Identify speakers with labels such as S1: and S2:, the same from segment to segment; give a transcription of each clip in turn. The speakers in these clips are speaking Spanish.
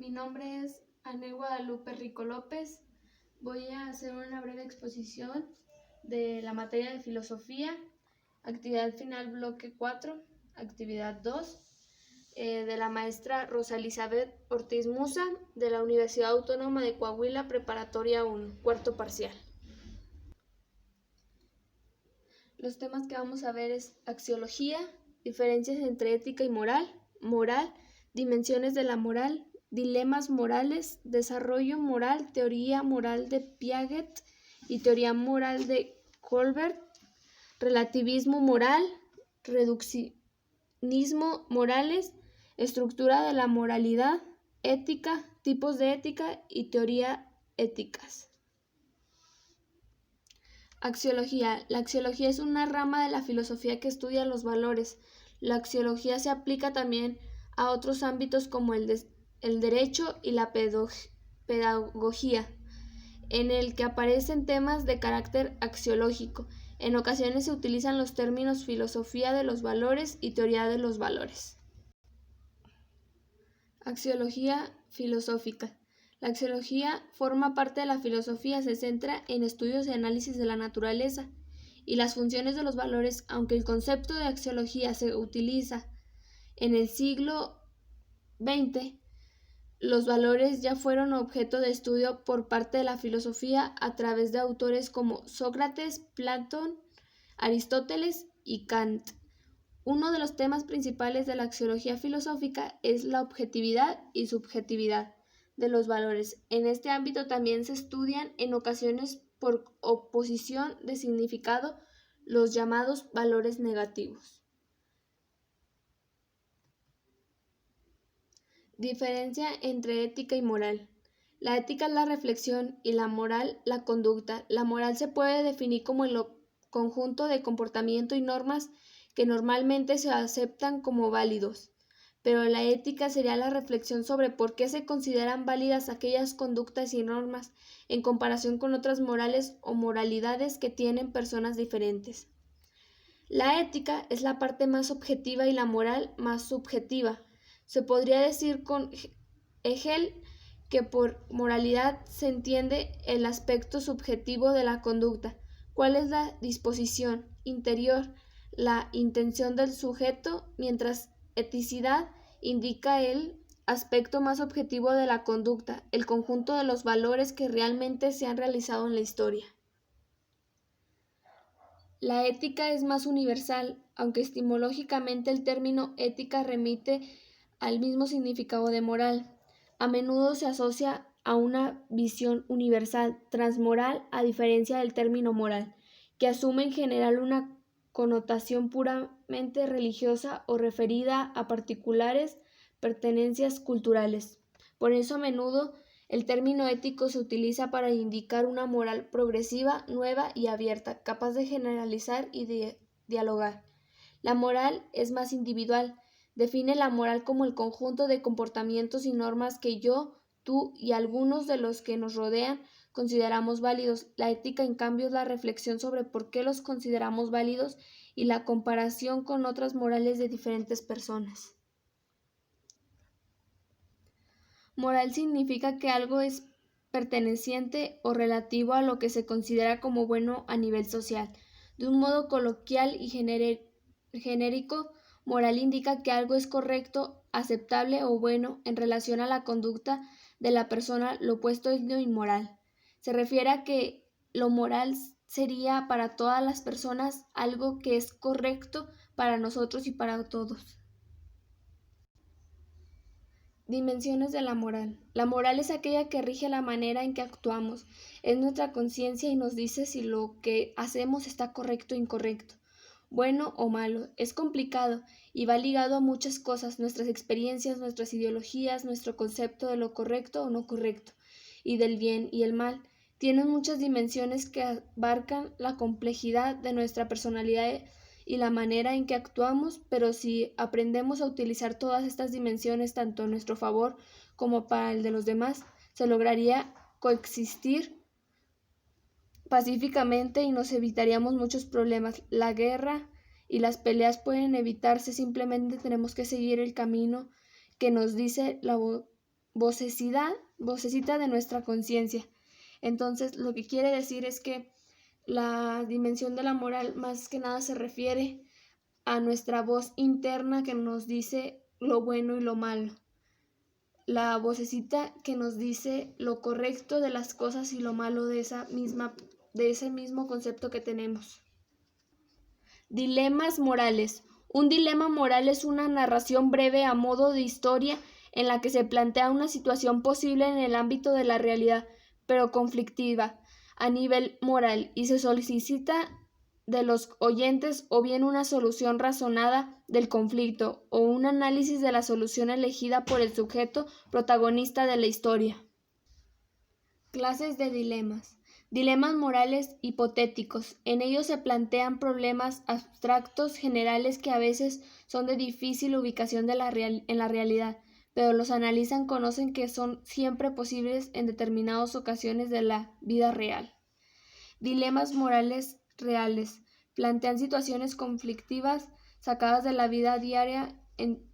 S1: Mi nombre es Anel Guadalupe Rico López. Voy a hacer una breve exposición de la materia de filosofía, actividad final bloque 4, actividad 2, de la maestra Rosa Elizabeth Ortiz Musa, de la Universidad Autónoma de Coahuila, preparatoria 1, cuarto parcial. Los temas que vamos a ver es axiología, diferencias entre ética y moral, dimensiones de la moral, dilemas morales, desarrollo moral, teoría moral de Piaget y teoría moral de Colbert, relativismo moral, reduccionismo morales, estructura de la moralidad, ética, tipos de ética y teoría éticas. Axiología. La axiología es una rama de la filosofía que estudia los valores. La axiología se aplica también a otros ámbitos como el derecho y la pedagogía, en el que aparecen temas de carácter axiológico. En ocasiones se utilizan los términos filosofía de los valores y teoría de los valores. Axiología filosófica. La axiología forma parte de la filosofía, se centra en estudios y análisis de la naturaleza y las funciones de los valores, aunque el concepto de axiología se utiliza en el siglo XX, los valores ya fueron objeto de estudio por parte de la filosofía a través de autores como Sócrates, Platón, Aristóteles y Kant. Uno de los temas principales de la axiología filosófica es la objetividad y subjetividad de los valores. En este ámbito también se estudian en ocasiones por oposición de significado los llamados valores negativos. Diferencia entre ética y moral. La ética es la reflexión y la moral la conducta. La moral se puede definir como el conjunto de comportamiento y normas que normalmente se aceptan como válidos, pero la ética sería la reflexión sobre por qué se consideran válidas aquellas conductas y normas en comparación con otras morales o moralidades que tienen personas diferentes. La ética es la parte más objetiva y la moral más subjetiva. Se podría decir con Hegel que por moralidad se entiende el aspecto subjetivo de la conducta, cuál es la disposición interior, la intención del sujeto, mientras eticidad indica el aspecto más objetivo de la conducta, el conjunto de los valores que realmente se han realizado en la historia. La ética es más universal, aunque etimológicamente el término ética remite al mismo significado de moral. A menudo se asocia a una visión universal, transmoral, a diferencia del término moral, que asume en general una connotación puramente religiosa o referida a particulares pertenencias culturales. Por eso a menudo el término ético se utiliza para indicar una moral progresiva, nueva y abierta, capaz de generalizar y de dialogar. La moral es más individual. Define la moral como el conjunto de comportamientos y normas que yo, tú y algunos de los que nos rodean consideramos válidos. La ética, en cambio, es la reflexión sobre por qué los consideramos válidos y la comparación con otras morales de diferentes personas. Moral significa que algo es perteneciente o relativo a lo que se considera como bueno a nivel social. De un modo coloquial y genérico, moral indica que algo es correcto, aceptable o bueno en relación a la conducta de la persona, lo opuesto es lo inmoral. Se refiere a que lo moral sería para todas las personas algo que es correcto para nosotros y para todos. Dimensiones de la moral. La moral es aquella que rige la manera en que actuamos, es nuestra conciencia y nos dice si lo que hacemos está correcto o incorrecto, bueno o malo. Es complicado y va ligado a muchas cosas, nuestras experiencias, nuestras ideologías, nuestro concepto de lo correcto o no correcto, y del bien y el mal. Tienen muchas dimensiones que abarcan la complejidad de nuestra personalidad y la manera en que actuamos, pero si aprendemos a utilizar todas estas dimensiones tanto a nuestro favor como para el de los demás, se lograría coexistir pacíficamente y nos evitaríamos muchos problemas. La guerra y las peleas pueden evitarse, simplemente tenemos que seguir el camino que nos dice la vocecita de nuestra conciencia. Entonces, lo que quiere decir es que la dimensión de la moral más que nada se refiere a nuestra voz interna que nos dice lo bueno y lo malo. La vocecita que nos dice lo correcto de las cosas y lo malo de ese mismo concepto que tenemos. Dilemas morales. Un dilema moral es una narración breve a modo de historia en la que se plantea una situación posible en el ámbito de la realidad, pero conflictiva a nivel moral, y se solicita de los oyentes o bien una solución razonada del conflicto o un análisis de la solución elegida por el sujeto protagonista de la historia. Clases de dilemas. Dilemas morales hipotéticos. En ellos se plantean problemas abstractos generales que a veces son de difícil ubicación en la realidad, pero los analizan conocen que son siempre posibles en determinadas ocasiones de la vida real. Dilemas morales reales. Plantean situaciones conflictivas sacadas de la vida diaria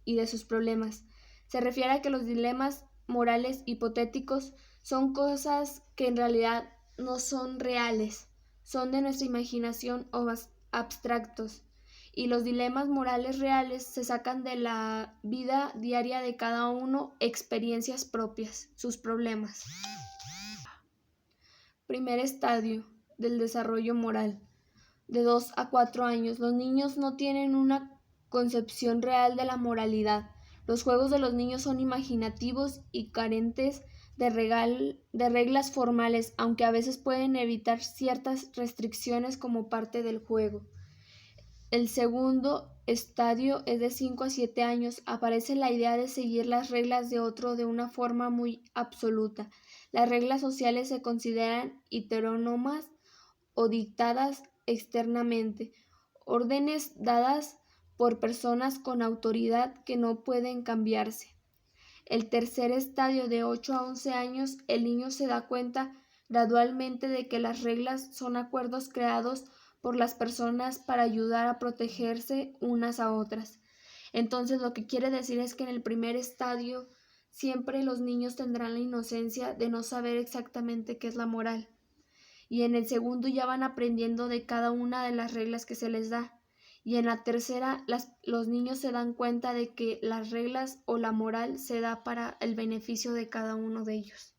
S1: y de sus problemas. Se refiere a que los dilemas morales hipotéticos son cosas que en realidad no son reales, son de nuestra imaginación o más abstractos. Y los dilemas morales reales se sacan de la vida diaria de cada uno, experiencias propias, sus problemas. Primer estadio del desarrollo moral. De 2 a 4 años, los niños no tienen una concepción real de la moralidad. Los juegos de los niños son imaginativos y carentes de reglas formales, aunque a veces pueden evitar ciertas restricciones como parte del juego. El segundo estadio es de 5 a 7 años. Aparece la idea de seguir las reglas de otro de una forma muy absoluta. Las reglas sociales se consideran heterónomas o dictadas externamente, órdenes dadas por personas con autoridad que no pueden cambiarse. El tercer estadio, de 8 a 11 años, el niño se da cuenta gradualmente de que las reglas son acuerdos creados por las personas para ayudar a protegerse unas a otras. Entonces, lo que quiere decir es que en el primer estadio siempre los niños tendrán la inocencia de no saber exactamente qué es la moral. Y en el segundo ya van aprendiendo de cada una de las reglas que se les da. Y en la tercera los niños se dan cuenta de que las reglas o la moral se da para el beneficio de cada uno de ellos.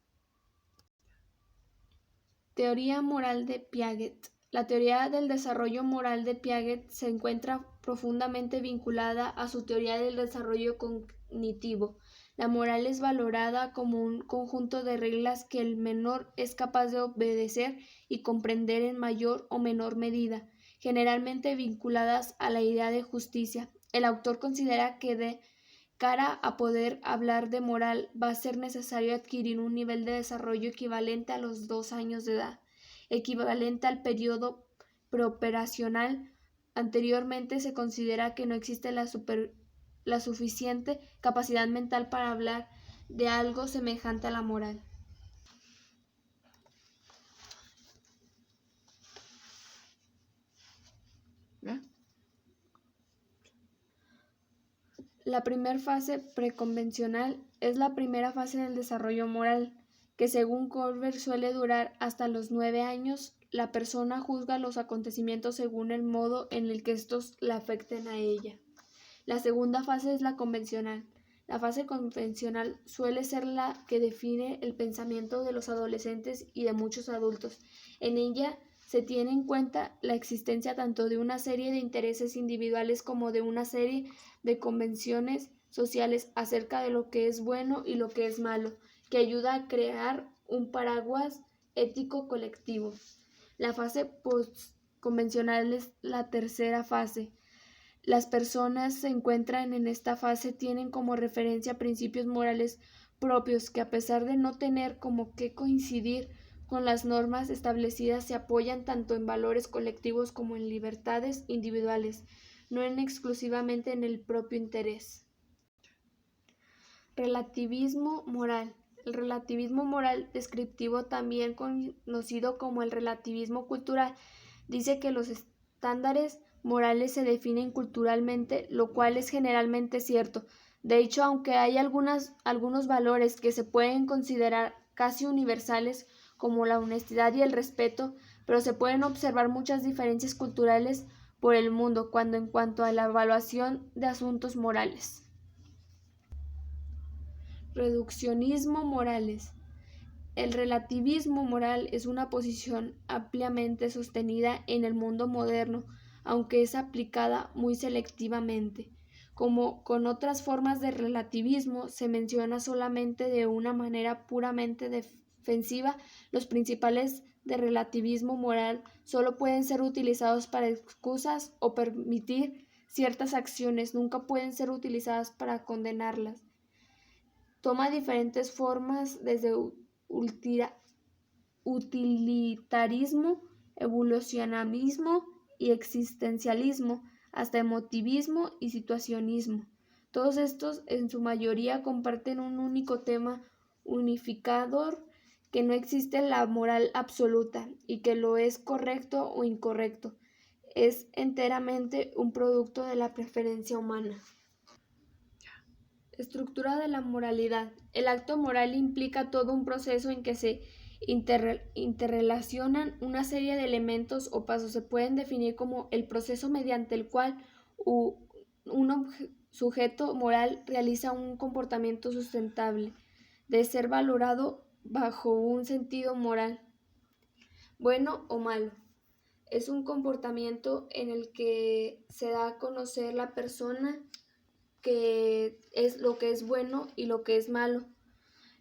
S1: Teoría moral de Piaget. La teoría del desarrollo moral de Piaget se encuentra profundamente vinculada a su teoría del desarrollo cognitivo. La moral es valorada como un conjunto de reglas que el menor es capaz de obedecer y comprender en mayor o menor medida, generalmente vinculadas a la idea de justicia. El autor considera que de cara a poder hablar de moral va a ser necesario adquirir un nivel de desarrollo equivalente a los 2 años de edad, equivalente al periodo preoperacional. Anteriormente se considera que no existe la suficiente capacidad mental para hablar de algo semejante a la moral. La primera fase preconvencional es la primera fase del desarrollo moral, que según Colbert suele durar hasta los 9 años. La persona juzga los acontecimientos según el modo en el que estos la afecten a ella. La segunda fase es la convencional. La fase convencional suele ser la que define el pensamiento de los adolescentes y de muchos adultos. En ella se tiene en cuenta la existencia tanto de una serie de intereses individuales como de una serie de convenciones sociales acerca de lo que es bueno y lo que es malo, que ayuda a crear un paraguas ético colectivo. La fase postconvencional es la tercera fase. Las personas se encuentran en esta fase tienen como referencia principios morales propios que, a pesar de no tener como que coincidir con las normas establecidas, se apoyan tanto en valores colectivos como en libertades individuales, no exclusivamente en el propio interés. Relativismo moral. El relativismo moral descriptivo, también conocido como el relativismo cultural, dice que los estándares morales se definen culturalmente, lo cual es generalmente cierto. De hecho, aunque hay algunos valores que se pueden considerar casi universales, como la honestidad y el respeto, pero se pueden observar muchas diferencias culturales por el mundo en cuanto a la evaluación de asuntos morales. Reduccionismo morales. El relativismo moral es una posición ampliamente sostenida en el mundo moderno, aunque es aplicada muy selectivamente. Como con otras formas de relativismo, se menciona solamente de una manera puramente defensiva. Los principales de relativismo moral solo pueden ser utilizados para excusas o permitir ciertas acciones, nunca pueden ser utilizadas para condenarlas. Toma diferentes formas desde utilitarismo, evolucionismo y existencialismo, hasta emotivismo y situacionismo. Todos estos en su mayoría comparten un único tema unificador, que no existe la moral absoluta y que lo es correcto o incorrecto. Es enteramente un producto de la preferencia humana. Estructura de la moralidad. El acto moral implica todo un proceso en que se interrelacionan una serie de elementos o pasos. Se pueden definir como el proceso mediante el cual un sujeto moral realiza un comportamiento sustentable, de ser valorado bajo un sentido moral, bueno o malo. Es un comportamiento en el que se da a conocer la persona, que es lo que es bueno y lo que es malo.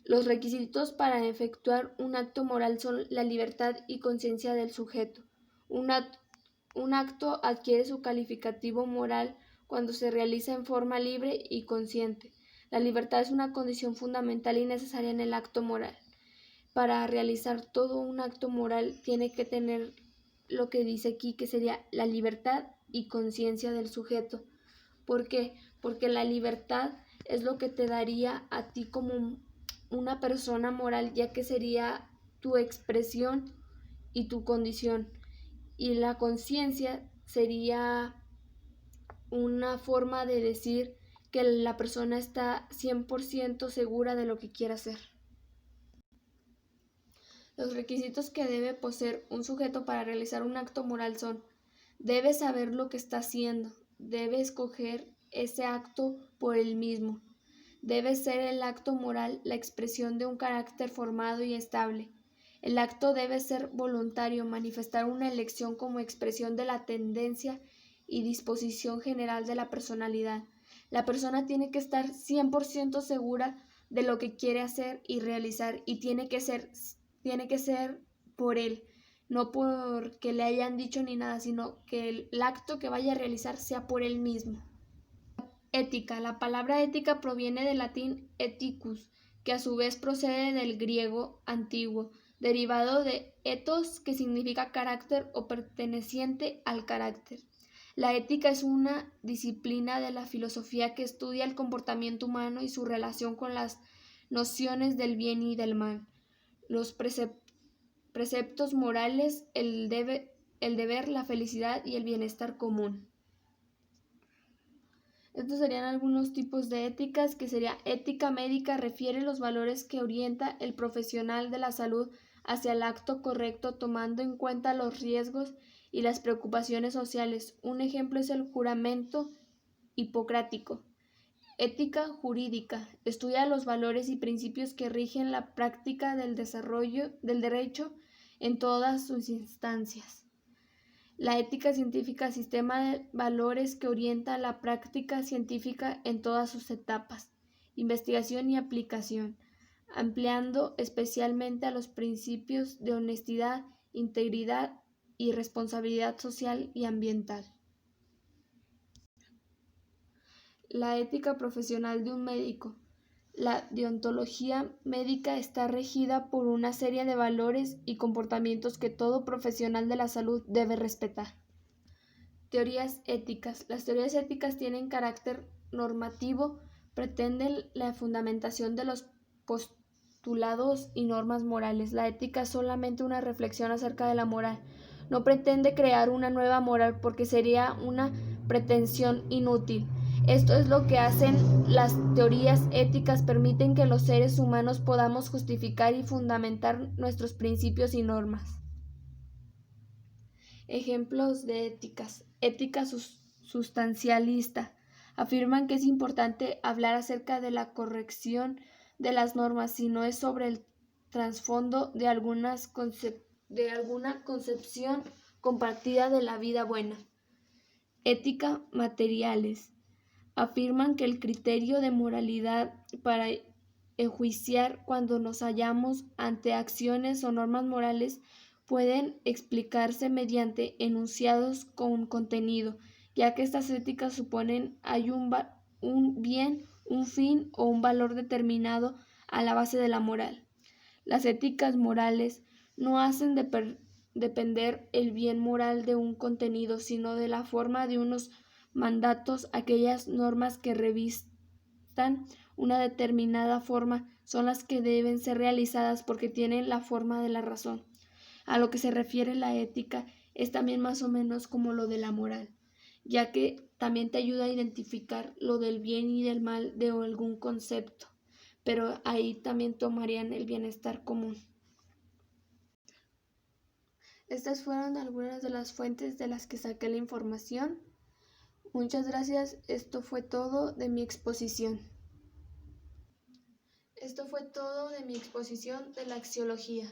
S1: Los requisitos para efectuar un acto moral son la libertad y conciencia del sujeto. Un acto adquiere su calificativo moral cuando se realiza en forma libre y consciente. La libertad es una condición fundamental y necesaria en el acto moral. Para realizar todo un acto moral tiene que tener lo que dice aquí, que sería la libertad y conciencia del sujeto. ¿Por qué? Porque la libertad es lo que te daría a ti como una persona moral, ya que sería tu expresión y tu condición. Y la conciencia sería una forma de decir que la persona está 100% segura de lo que quiere hacer. Los requisitos que debe poseer un sujeto para realizar un acto moral son: debe saber lo que está haciendo, debe escoger ese acto por él mismo, debe ser el acto moral la expresión de un carácter formado y estable. El acto debe ser voluntario, manifestar una elección como expresión de la tendencia y disposición general de la personalidad. La persona tiene que estar 100% segura de lo que quiere hacer y realizar, y tiene que ser por él, no porque le hayan dicho ni nada, sino que el acto que vaya a realizar sea por él mismo. Ética. La palabra ética proviene del latín ethicus, que a su vez procede del griego antiguo, derivado de ethos, que significa carácter o perteneciente al carácter. La ética es una disciplina de la filosofía que estudia el comportamiento humano y su relación con las nociones del bien y del mal, los preceptos morales, el deber, la felicidad y el bienestar común. Estos serían algunos tipos de éticas, que sería ética médica, refiere los valores que orienta el profesional de la salud hacia el acto correcto, tomando en cuenta los riesgos y las preocupaciones sociales. Un ejemplo es el juramento hipocrático. Ética jurídica. Estudia los valores y principios que rigen la práctica del desarrollo del derecho en todas sus instancias. La ética científica, sistema de valores que orienta la práctica científica en todas sus etapas, investigación y aplicación, ampliando especialmente a los principios de honestidad, integridad y responsabilidad social y ambiental. La ética profesional de un médico. La deontología médica está regida por una serie de valores y comportamientos que todo profesional de la salud debe respetar. Teorías éticas. Las teorías éticas tienen carácter normativo, pretenden la fundamentación de los postulados y normas morales. La ética es solamente una reflexión acerca de la moral. No pretende crear una nueva moral porque sería una pretensión inútil. Esto es lo que hacen las teorías éticas, permiten que los seres humanos podamos justificar y fundamentar nuestros principios y normas. Ejemplos de éticas. Ética sustancialista. Afirman que es importante hablar acerca de la corrección de las normas, si no es sobre el trasfondo de alguna concepción compartida de la vida buena. Ética materiales. Afirman que el criterio de moralidad para enjuiciar cuando nos hallamos ante acciones o normas morales pueden explicarse mediante enunciados con contenido, ya que estas éticas suponen hay un bien, un fin o un valor determinado a la base de la moral. Las éticas morales no hacen depender el bien moral de un contenido, sino de la forma de unos mandatos. Aquellas normas que revistan una determinada forma son las que deben ser realizadas porque tienen la forma de la razón. A lo que se refiere la ética es también más o menos como lo de la moral, ya que también te ayuda a identificar lo del bien y del mal de algún concepto, pero ahí también tomarían el bienestar común. Estas fueron algunas de las fuentes de las que saqué la información. Muchas gracias, esto fue todo de mi exposición. Esto fue todo de mi exposición de la axiología.